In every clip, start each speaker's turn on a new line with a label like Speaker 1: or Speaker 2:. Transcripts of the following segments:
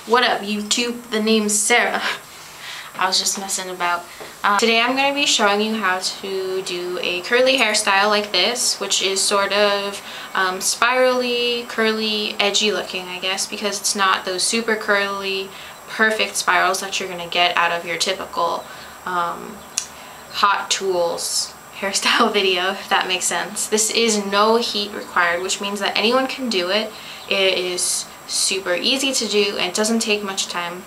Speaker 1: What up, YouTube? The name's Sarah. I was just messing about. Today I'm going to be showing you how to do a curly hairstyle like this, which is sort of spirally, curly, edgy looking, I guess, because it's not those super curly, perfect spirals that you're going to get out of your typical Hot Tools hairstyle video, if that makes sense. This is no heat required, which means that anyone can do it. It is super easy to do and it doesn't take much time.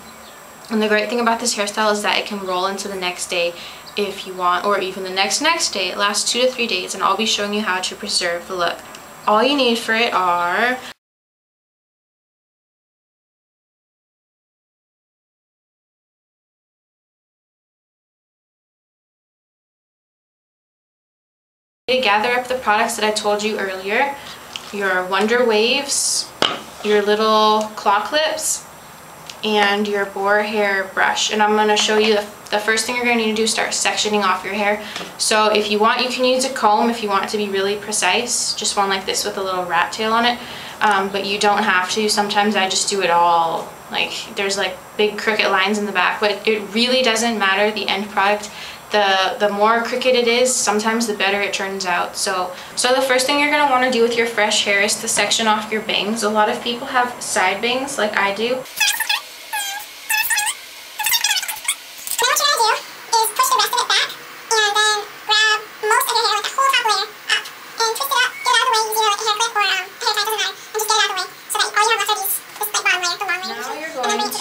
Speaker 1: And the great thing about this hairstyle is that it can roll into the next day if you want, or even the next day. It lasts 2 to 3 days, and I'll be showing you how to preserve the look. All you need for it are to gather up the products that I told you earlier, your Wonder Waves, your little claw clips, and your boar hair brush. And I'm going to show you the first thing you're going to need to do is start sectioning off your hair. So if you want, you can use a comb if you want it to be really precise, just one like this with a little rat tail on it, but you don't have to. Sometimes I just do it all, like there's like big crooked lines in the back, but it really doesn't matter the end product. The more crooked it is, sometimes the better it turns out. So the first thing you're going to want to do with your fresh hair is to section off your bangs. A lot of people have side bangs like I do.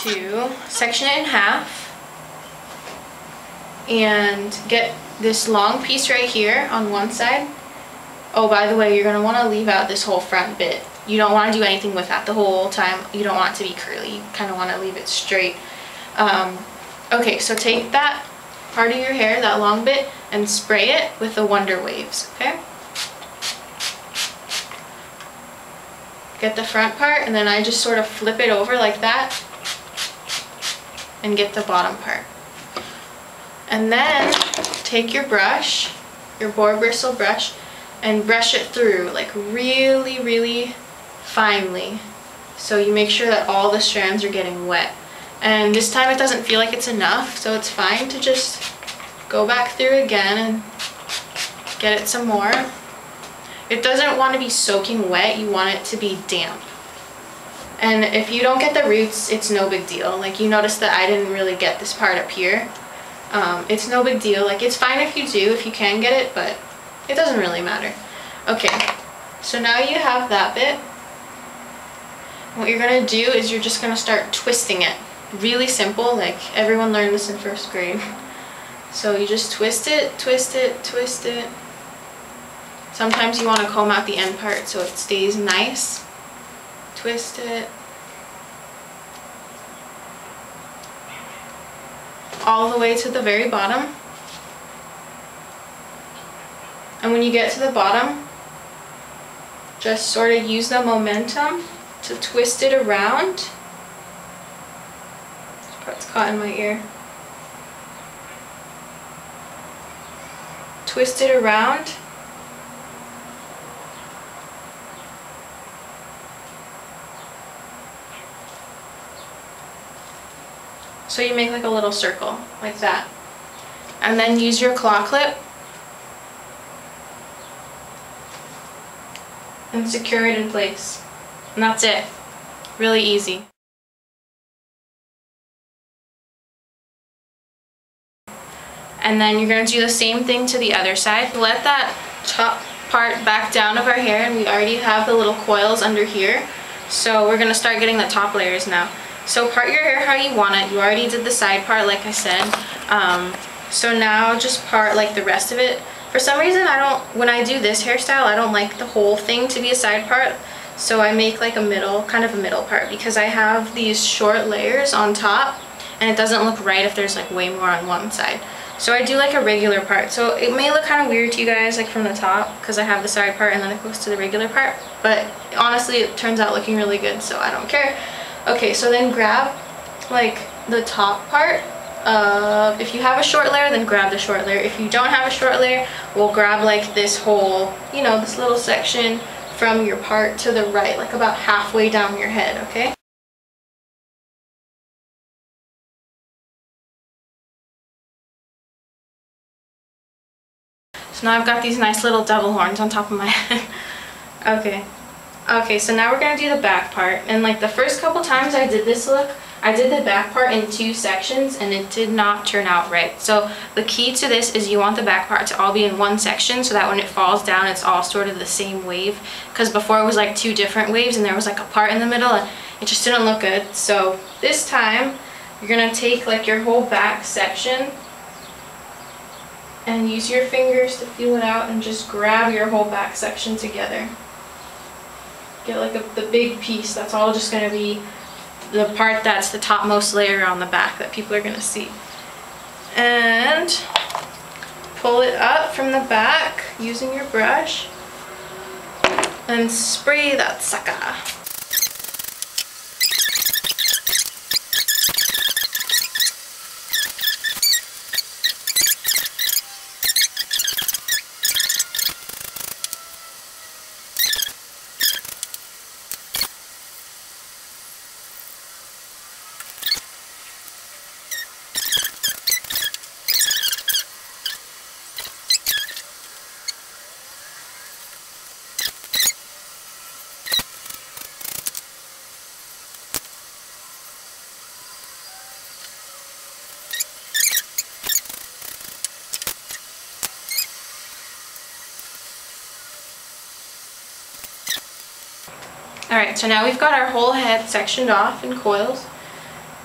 Speaker 1: To section it in half and get this long piece right here on one side. Oh, by the way, you're going to want to leave out this whole front bit. You don't want to do anything with that the whole time. You don't want it to be curly. You kind of want to leave it straight. Okay, so take that part of your hair, that long bit, and spray it with the Wonder Waves, okay? Get the front part, and then I just sort of flip it over like that and get the bottom part. And then take your brush, your boar bristle brush, and brush it through like really, really finely. So you make sure that all the strands are getting wet. And this time it doesn't feel like it's enough, so it's fine to just go back through again and get it some more. It doesn't want to be soaking wet, you want it to be damp. And if you don't get the roots, it's no big deal. Like you notice that I didn't really get this part up here. It's no big deal. Like it's fine if you do, if you can get it, but it doesn't really matter. Okay, so now you have that bit. What you're gonna do is you're just gonna start twisting it. Really simple, like everyone learned this in first grade. So you just twist it, twist it, twist it. Sometimes you want to comb out the end part so it stays nice. Twist it all the way to the very bottom, and when you get to the bottom, just sort of use the momentum to twist it around. This part's caught in my ear. Twist it around. So you make like a little circle, like that. And then use your claw clip and secure it in place. And that's it. Really easy. And then you're going to do the same thing to the other side. Let that top part back down of our hair, and we already have the little coils under here. So we're going to start getting the top layers now. So part your hair how you want it. You already did the side part like I said. So now just part like the rest of it. For some reason when I do this hairstyle, I don't like the whole thing to be a side part. So I make like a middle, kind of a middle part, because I have these short layers on top and it doesn't look right if there's like way more on one side. So I do like a regular part. So it may look kind of weird to you guys like from the top because I have the side part and then it goes to the regular part. But honestly it turns out looking really good, so I don't care. Okay, so then grab like the top part if you have a short layer, then grab the short layer. If you don't have a short layer, we'll grab like this whole, you know, this little section from your part to the right, like about halfway down your head, okay? Now I've got these nice little devil horns on top of my head. Okay, so now we're gonna do the back part. And like the first couple times I did this look, I did the back part in 2 sections and it did not turn out right. So the key to this is you want the back part to all be in 1 section so that when it falls down it's all sort of the same wave. Because before it was like 2 different waves and there was like a part in the middle and it just didn't look good. So this time you're gonna take like your whole back section and use your fingers to feel it out and just grab your whole back section together. Get like the big piece. That's all just gonna be the part that's the topmost layer on the back that people are gonna see. And pull it up from the back using your brush and spray that sucker. Alright, so now we've got our whole head sectioned off in coils.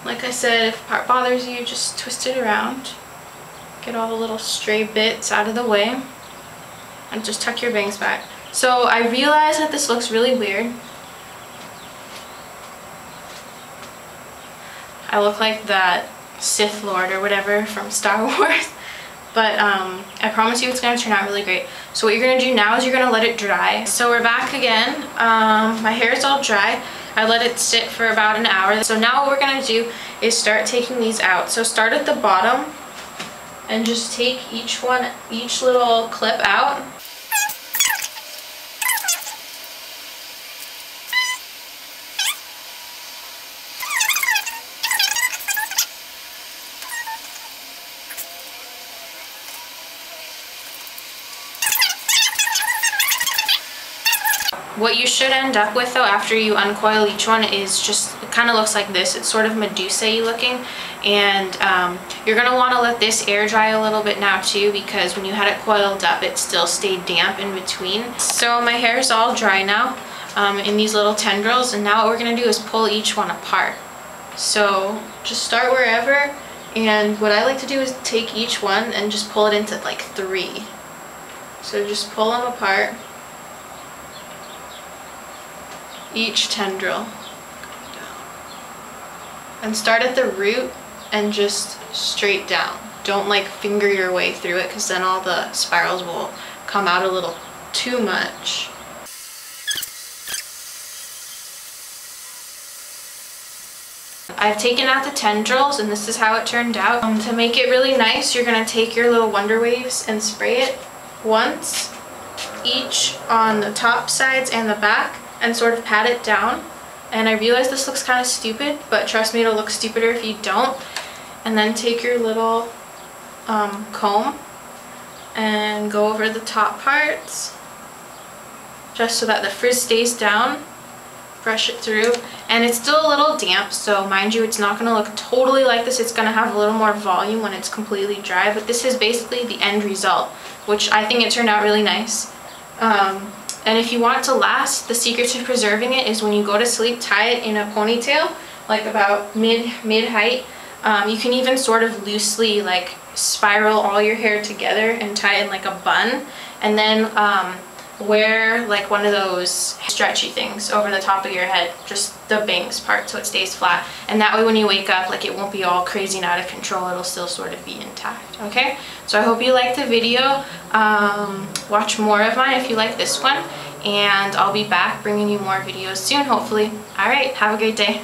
Speaker 1: Like I said, if a part bothers you, just twist it around. Get all the little stray bits out of the way. And just tuck your bangs back. So I realize that this looks really weird. I look like that Sith Lord or whatever from Star Wars. But I promise you it's going to turn out really great. So what you're going to do now is you're going to let it dry. So we're back again. My hair is all dry. I let it sit for about an hour. So now what we're going to do is start taking these out. So start at the bottom and just take each little clip out. What you should end up with though after you uncoil each one is just, it kind of looks like this. It's sort of Medusa-y looking, and you're going to want to let this air dry a little bit now too, because when you had it coiled up it still stayed damp in between. So my hair is all dry now in these little tendrils, and now what we're going to do is pull each one apart. So just start wherever, and what I like to do is take each one and just pull it into like 3. So just pull them apart. Each tendril, and start at the root and just straight down. Don't like finger your way through it, because then all the spirals will come out a little too much. I've taken out the tendrils and this is how it turned out. To make it really nice, you're going to take your little Wonder Waves and spray it once each on the top sides and the back, and sort of pat it down. And I realize this looks kind of stupid, but trust me, it'll look stupider if you don't. And then take your little comb and go over the top parts just so that the frizz stays down. Brush it through, and it's still a little damp, so mind you, it's not going to look totally like this. It's going to have a little more volume when it's completely dry, but this is basically the end result, which I think it turned out really nice. And if you want it to last, the secret to preserving it is when you go to sleep, tie it in a ponytail, like about mid-height. You can even sort of loosely like spiral all your hair together and tie it in like a bun, and then wear like one of those stretchy things over the top of your head, just the bangs part, so it stays flat. And that way when you wake up, like, it won't be all crazy and out of control. It'll still sort of be intact. Okay, so I hope you liked the video. Watch more of mine if you like this one, and I'll be back bringing you more videos soon, hopefully. All right, have a great day.